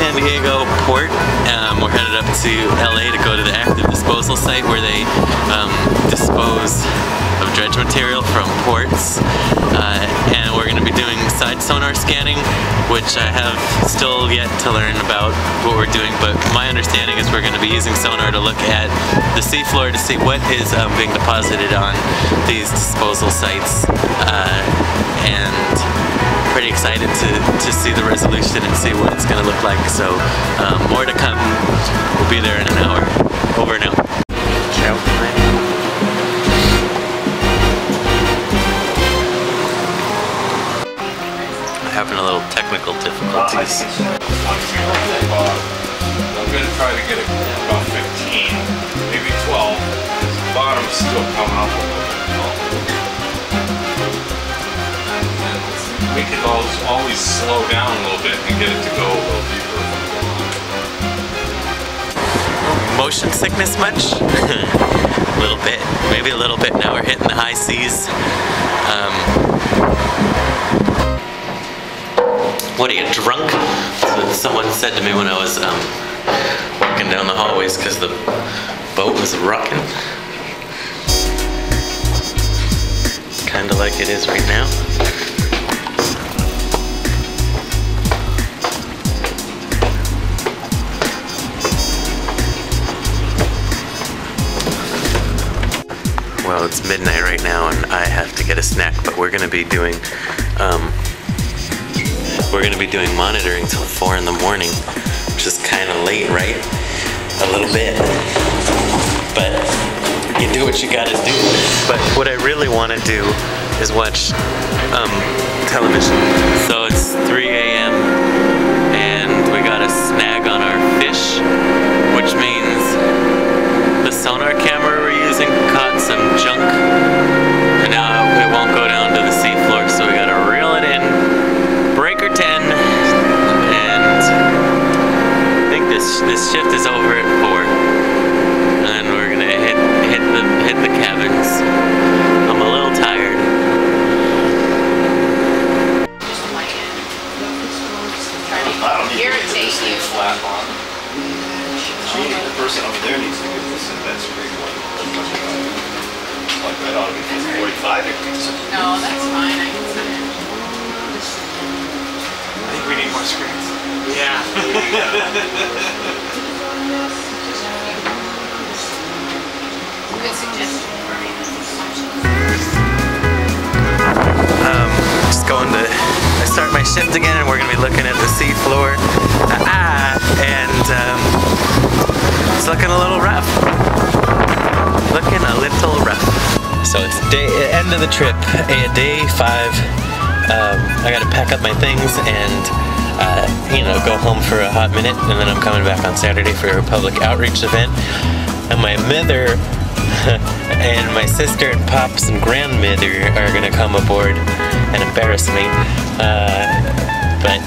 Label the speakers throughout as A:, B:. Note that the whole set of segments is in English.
A: San Diego port. We're headed up to LA to go to the active disposal site where they dispose of dredge material from ports. And we're going to be doing side sonar scanning, which I have still yet to learn about what we're doing, but my understanding is we're going to be using sonar to look at the seafloor to see what is being deposited on these disposal sites. And pretty excited to see the resolution and see what it's going to look like. So more to come. We'll be there in an hour. Over and out. Ciao. Having a little technical difficulties.
B: I'm going to try to get it about 15, maybe 12. The bottom's still coming up a little bit. And we can always slow down a little bit and get it to go a little deeper.
A: Motion sickness much? A little bit, maybe a little bit. Now we're hitting the high seas. What are you, drunk? That's what someone said to me when I was walking down the hallways because the boat was rocking. Kind of like it is right now. Well, it's midnight right now and I have to get a snack, but we're gonna be doing monitoring till 4 in the morning, which is kind of late, right? A little bit, but you do what you gotta do. But what I really want to do is watch television. So it's 3 a.m. and we got a snag on our fish, which means the sonar camera we're using caught some junk, and now it won't go down to the seafloor, so we gotta reel it in. Breaker 10, and I think this shift is over at 4, and we're gonna hit the cabins. I'm a little tired.
C: Trying to irritate you.
B: Gee, the person over there needs to get this, and that's a big one. Like that ought to be 45 degrees.
C: No, that's fine. I can sit in.
D: I think we need more screens.
A: Yeah.
C: Good suggestion.
A: Just going to start my shift again, and we're going to be looking at the seafloor. And it's looking a little rough. Looking a little rough. So it's end of the trip, day 5. I gotta pack up my things and go home for a hot minute, and then I'm coming back on Saturday for a public outreach event. And my mother and my sister and pops and grandmother are gonna come aboard and embarrass me. But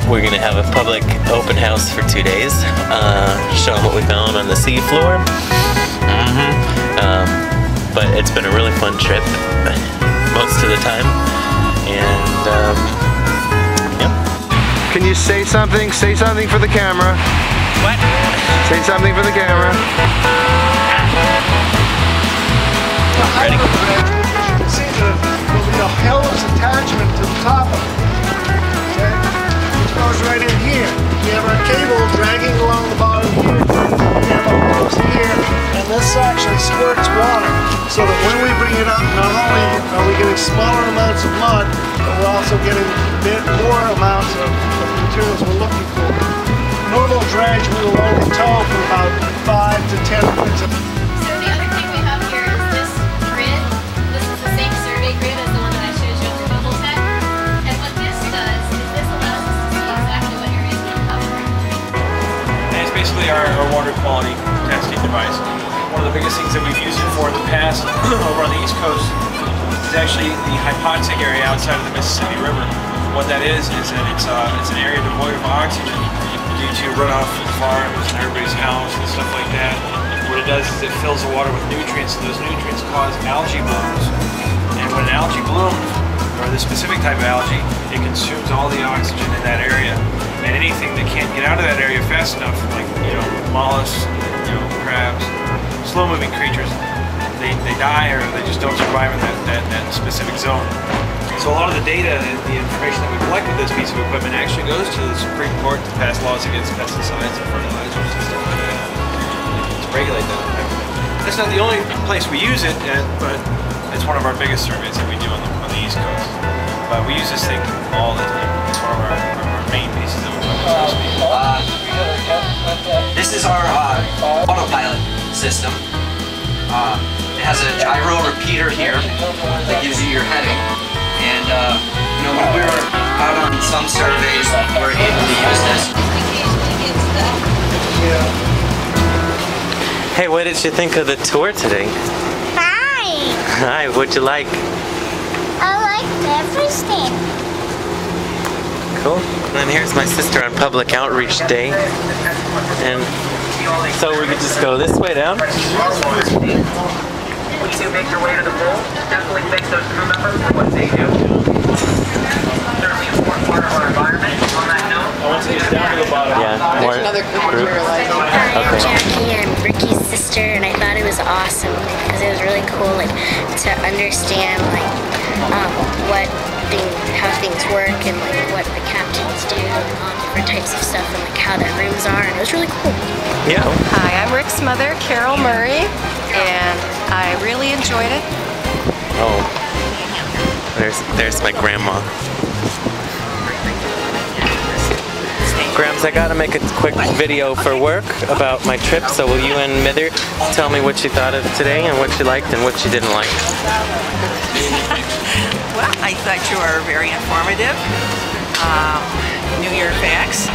A: we're gonna have a public open house for 2 days, show them what we found on the seafloor. But it's been a really fun trip most of the time. And yep.
E: Can you say something? Say something for the camera.
A: What?
E: Say something for the camera.
A: Ready?
E: You can see there'll be a hose attachment to the top of it. Okay? Which goes right in here. We have our cable dragging along the bottom here. We have a hose here, and this actually squirts water. So that when we bring it up, not only are we getting smaller amounts of mud, but we're also getting a bit more amounts of materials we're looking for. Normal dredge we will only tow for about 5 to 10 minutes.
F: So the other thing we have here is this grid. This is the same survey grid as the one that I showed you on the Google Tech. And what this does is this allows us to see exactly what areas we cover.
D: And it's basically our water quality testing device. One of the biggest things that we've used it for in the past over on the East Coast is actually the hypoxic area outside of the Mississippi River. What that is that it's an area devoid of oxygen due to runoff from farms and everybody's house and stuff like that. What it does is it fills the water with nutrients, and those nutrients cause algae blooms. And when an algae blooms, or this specific type of algae, it consumes all the oxygen in that area. and anything that can't get out of that area fast enough, like mollusks, crabs, slow-moving creatures, they die or they just don't survive in that specific zone. So a lot of the data and the information that we collect with this piece of equipment actually goes to the Supreme Court to pass laws against pesticides and fertilizers and stuff like that, to regulate that. That's not the only place we use it, but it's one of our biggest surveys that we do on the East Coast. But we use this thing all the time. It's one of our main pieces of equipment, so to speak.
G: This is our autopilot system. It has a gyro repeater here that gives you your heading. And when we were out on some surveys, we were able to use this.
A: Hey, what did you think of the tour today?
H: Hi!
A: Hi, what'd you like?
H: I liked everything.
A: Cool. And here's my sister on Public Outreach Day. And so we could just go this way down.
I: When you do make your way to the bowl, definitely thank those crew members for what they do. Certainly an important part of our environment. On that note,
D: Once it gets down to the bottom.
A: Yeah, more group.
H: Hi, I'm Jackie. I'm Ricky's sister, and I thought it was awesome because it was really cool, to understand how things work and what the captains do on different types of stuff and how their rooms are, and it was really cool.
A: Yeah.
J: Hi, I'm Rick's mother, Carol Murray, and I really enjoyed it.
A: Oh, there's my grandma. Grams, I gotta make a quick video for work about my trip, so will you and Mither tell me what you thought of today and what you liked and what you didn't like?
K: Well, I thought you were very informative. Knew your facts.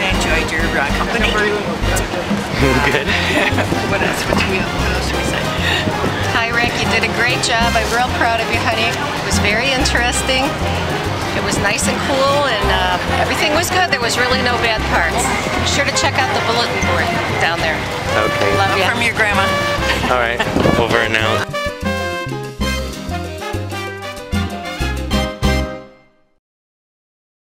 K: I enjoyed your company.
A: Good.
K: What else should we say?
J: Hi, Rick. You did a great job. I'm real proud of you, honey. It was very interesting. It was nice and cool, and everything was good. There was really no bad parts. Be sure to check out the bulletin board down there.
A: Okay.
J: Love you.
K: From your grandma.
A: All right. Over and out.